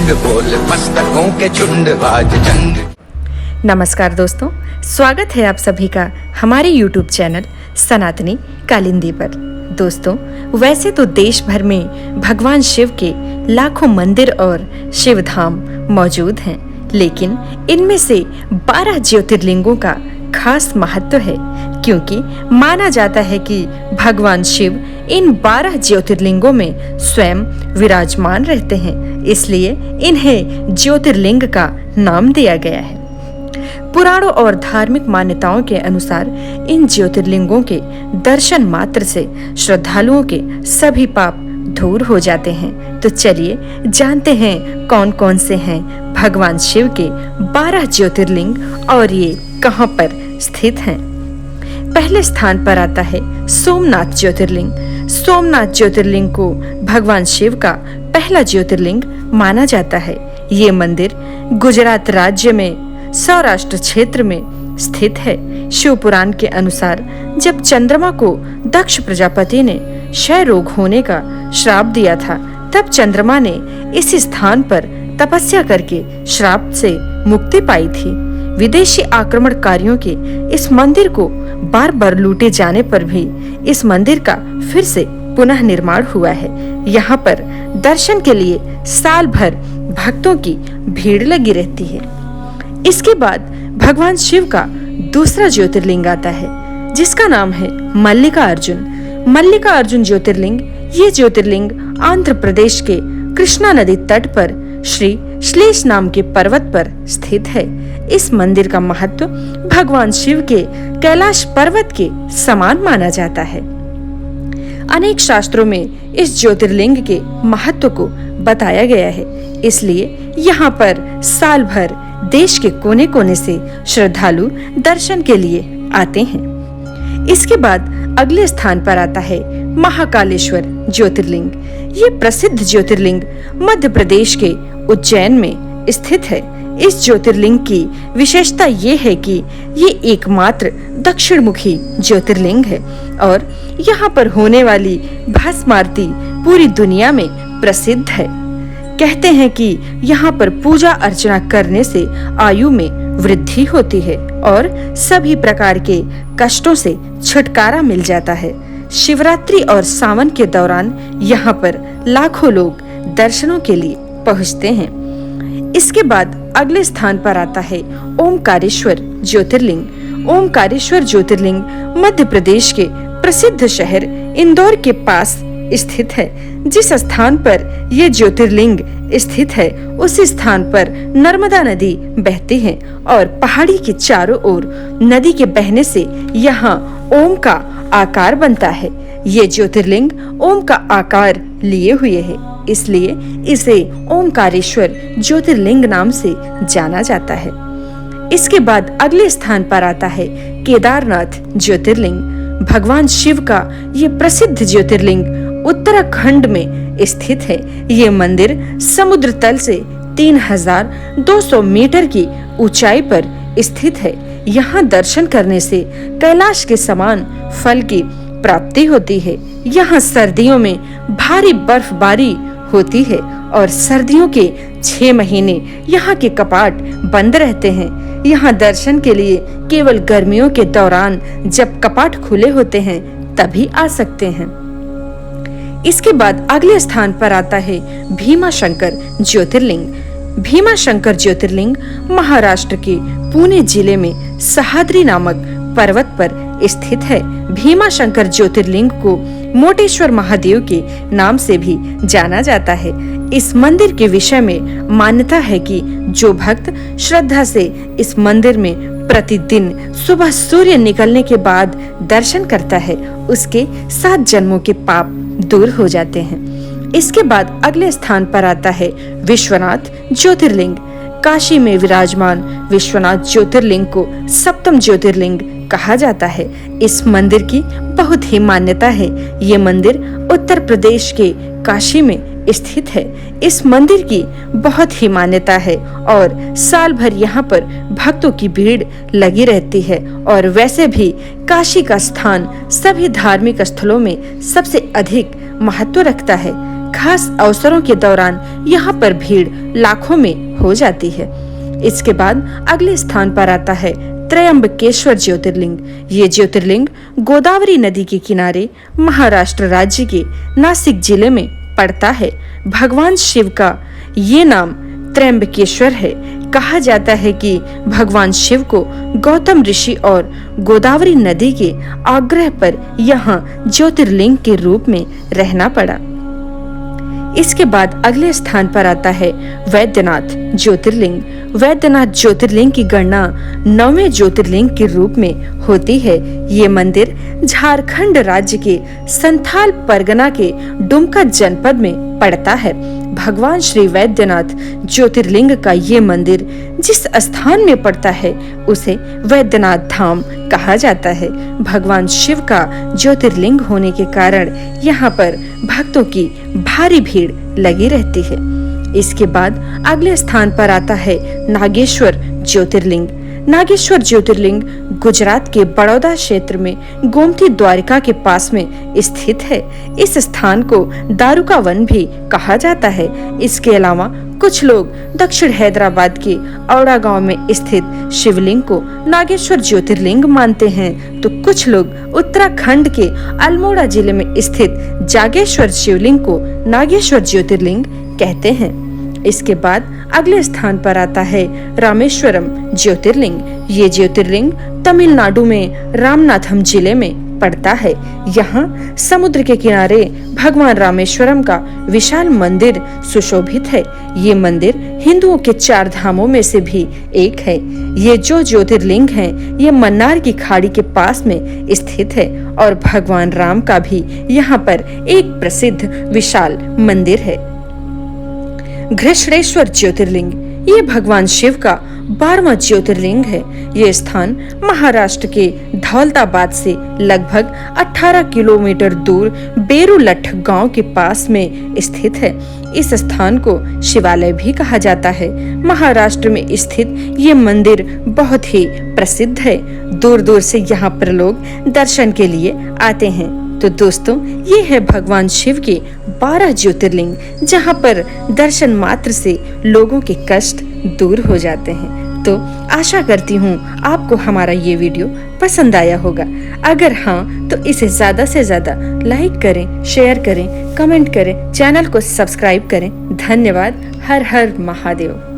झुंड बोल मस्तकों के झुंड आज जंग। नमस्कार दोस्तों, स्वागत है आप सभी का हमारे YouTube चैनल सनातनी कालिंदी पर। दोस्तों, वैसे तो देश भर में भगवान शिव के लाखों मंदिर और शिव धाम मौजूद हैं, लेकिन इनमें से 12 ज्योतिर्लिंगों का खास महत्व है, क्योंकि माना जाता है कि भगवान शिव इन 12 ज्योतिर्लिंगों में स्वयं विराजमान रहते हैं, इसलिए इन्हें ज्योतिर्लिंग का नाम दिया गया है। पुराणों और धार्मिक मान्यताओं के अनुसार इन ज्योतिर्लिंगों के दर्शन मात्र से श्रद्धालुओं के सभी पाप दूर हो जाते हैं। तो चलिए जानते हैं कौन कौन से हैं भगवान शिव के 12 ज्योतिर्लिंग और ये कहां पर स्थित हैं। पहले स्थान पर आता है सोमनाथ ज्योतिर्लिंग। सोमनाथ ज्योतिर्लिंग को भगवान शिव का पहला ज्योतिर्लिंग माना जाता है। ये मंदिर गुजरात राज्य में सौराष्ट्र क्षेत्र में स्थित है। शिव पुराण के अनुसार जब चंद्रमा को दक्ष प्रजापति ने क्षय रोग होने का श्राप दिया था, तब चंद्रमा ने इस स्थान पर तपस्या करके श्राप से मुक्ति पाई थी। विदेशी आक्रमणकारियों के इस मंदिर को बार बार लूटे जाने पर भी इस मंदिर का फिर से पुनः निर्माण हुआ है। यहाँ पर दर्शन के लिए साल भर भक्तों की भीड़ लगी रहती है। इसके बाद भगवान शिव का दूसरा ज्योतिर्लिंग आता है, जिसका नाम है मल्लिका अर्जुन। मल्लिका अर्जुन ज्योतिर्लिंग ये ज्योतिर्लिंग आंध्र प्रदेश के कृष्णा नदी तट पर श्री श्लेष नाम के पर्वत पर स्थित है। इस मंदिर का महत्व भगवान शिव के कैलाश पर्वत के समान माना जाता है। अनेक शास्त्रों में इस ज्योतिर्लिंग के महत्व को बताया गया है, इसलिए यहाँ पर साल भर देश के कोने कोने से श्रद्धालु दर्शन के लिए आते हैं। इसके बाद अगले स्थान पर आता है महाकालेश्वर ज्योतिर्लिंग। ये प्रसिद्ध ज्योतिर्लिंग मध्य प्रदेश के उज्जैन में स्थित है। इस ज्योतिर्लिंग की विशेषता ये है कि ये एकमात्र दक्षिण मुखी ज्योतिर्लिंग है और यहाँ पर होने वाली भस्म आरती पूरी दुनिया में प्रसिद्ध है। कहते हैं कि यहाँ पर पूजा अर्चना करने से आयु में वृद्धि होती है और सभी प्रकार के कष्टों से छुटकारा मिल जाता है। शिवरात्रि और सावन के दौरान यहाँ पर लाखों लोग दर्शनों के लिए पहुँचते हैं। इसके बाद अगले स्थान पर आता है ओमकारेश्वर ज्योतिर्लिंग। ओमकारेश्वर ज्योतिर्लिंग मध्य प्रदेश के प्रसिद्ध शहर इंदौर के पास स्थित है। जिस स्थान पर ये ज्योतिर्लिंग स्थित है, उस स्थान पर नर्मदा नदी बहती है और पहाड़ी के चारों ओर नदी के बहने से यहाँ ओम का आकार बनता है। ये ज्योतिर्लिंग ओम का आकार लिए हुए है, इसलिए इसे ओमकारेश्वर ज्योतिर्लिंग नाम से जाना जाता है। इसके बाद अगले स्थान पर आता है केदारनाथ ज्योतिर्लिंग। भगवान शिव का ये प्रसिद्ध ज्योतिर्लिंग उत्तराखंड में स्थित है। ये मंदिर समुद्र तल से 3200 मीटर की ऊंचाई पर स्थित है। यहाँ दर्शन करने से कैलाश के समान फल की प्राप्ति होती है। यहाँ सर्दियों में भारी बर्फबारी होती है और सर्दियों के 6 महीने यहाँ के कपाट बंद रहते हैं। यहाँ दर्शन के लिए केवल गर्मियों के दौरान जब कपाट खुले होते हैं तभी आ सकते हैं। इसके बाद अगले स्थान पर आता है भीमाशंकर ज्योतिर्लिंग। भीमाशंकर ज्योतिर्लिंग महाराष्ट्र के पुणे जिले में सह्याद्री नामक पर्वत पर स्थित है। भीमाशंकर ज्योतिर्लिंग को मोटेश्वर महादेव के नाम से भी जाना जाता है। इस मंदिर के विषय में मान्यता है कि जो भक्त श्रद्धा से इस मंदिर में प्रतिदिन सुबह सूर्य निकलने के बाद दर्शन करता है, उसके 7 जन्मों के पाप दूर हो जाते हैं। इसके बाद अगले स्थान पर आता है विश्वनाथ ज्योतिर्लिंग। काशी में विराजमान विश्वनाथ ज्योतिर्लिंग को सप्तम ज्योतिर्लिंग कहा जाता है। इस मंदिर की बहुत ही मान्यता है। ये मंदिर उत्तर प्रदेश के काशी में स्थित है। इस मंदिर की बहुत ही मान्यता है और साल भर यहाँ पर भक्तों की भीड़ लगी रहती है। और वैसे भी काशी का स्थान सभी धार्मिक स्थलों में सबसे अधिक महत्व रखता है। खास अवसरों के दौरान यहाँ पर भीड़ लाखों में हो जाती है। इसके बाद अगले स्थान पर आता है त्रयंबकेश्वर ज्योतिर्लिंग। ये ज्योतिर्लिंग गोदावरी नदी के किनारे महाराष्ट्र राज्य के नासिक जिले में पड़ता है। भगवान शिव का ये नाम त्रयंबकेश्वर है। कहा जाता है कि भगवान शिव को गौतम ऋषि और गोदावरी नदी के आग्रह पर यहाँ ज्योतिर्लिंग के रूप में रहना पड़ा। इसके बाद अगले स्थान पर आता है वैद्यनाथ ज्योतिर्लिंग। वैद्यनाथ ज्योतिर्लिंग की गणना 9वें ज्योतिर्लिंग के रूप में होती है। ये मंदिर झारखंड राज्य के संथाल परगना के दुमका जनपद में पड़ता है। भगवान श्री वैद्यनाथ ज्योतिर्लिंग का ये मंदिर जिस स्थान में पड़ता है उसे वैद्यनाथ धाम कहा जाता है। भगवान शिव का ज्योतिर्लिंग होने के कारण यहाँ पर भक्तों की भारी भीड़ लगी रहती है। इसके बाद अगले स्थान पर आता है नागेश्वर ज्योतिर्लिंग। नागेश्वर ज्योतिर्लिंग गुजरात के बड़ौदा क्षेत्र में गोमती द्वारिका के पास में स्थित है। इस स्थान को दारुका वन भी कहा जाता है। इसके अलावा कुछ लोग दक्षिण हैदराबाद के औड़ा गांव में स्थित शिवलिंग को नागेश्वर ज्योतिर्लिंग मानते हैं, तो कुछ लोग उत्तराखंड के अल्मोड़ा जिले में स्थित जागेश्वर शिवलिंग को नागेश्वर ज्योतिर्लिंग कहते हैं। इसके बाद अगले स्थान पर आता है रामेश्वरम ज्योतिर्लिंग। ये ज्योतिर्लिंग तमिलनाडु में रामनाथम जिले में पड़ता है। यहाँ समुद्र के किनारे भगवान रामेश्वरम का विशाल मंदिर सुशोभित है। ये मंदिर हिंदुओं के 4 धामों में से भी एक है। ये जो ज्योतिर्लिंग है ये मन्नार की खाड़ी के पास में स्थित है और भगवान राम का भी यहाँ पर एक प्रसिद्ध विशाल मंदिर है। घृष्णेश्वर ज्योतिर्लिंग ये भगवान शिव का 12वां ज्योतिर्लिंग है। ये स्थान महाराष्ट्र के दौलताबाद से लगभग 18 किलोमीटर दूर बेरुलठ गांव के पास में स्थित है। इस स्थान को शिवालय भी कहा जाता है। महाराष्ट्र में स्थित ये मंदिर बहुत ही प्रसिद्ध है। दूर दूर से यहाँ पर लोग दर्शन के लिए आते हैं। तो दोस्तों ये है भगवान शिव के 12 ज्योतिर्लिंग जहाँ पर दर्शन मात्र से लोगों के कष्ट दूर हो जाते हैं। तो आशा करती हूँ आपको हमारा ये वीडियो पसंद आया होगा। अगर हाँ तो इसे ज्यादा से ज्यादा लाइक करें, शेयर करें, कमेंट करें, चैनल को सब्सक्राइब करें। धन्यवाद। हर हर महादेव।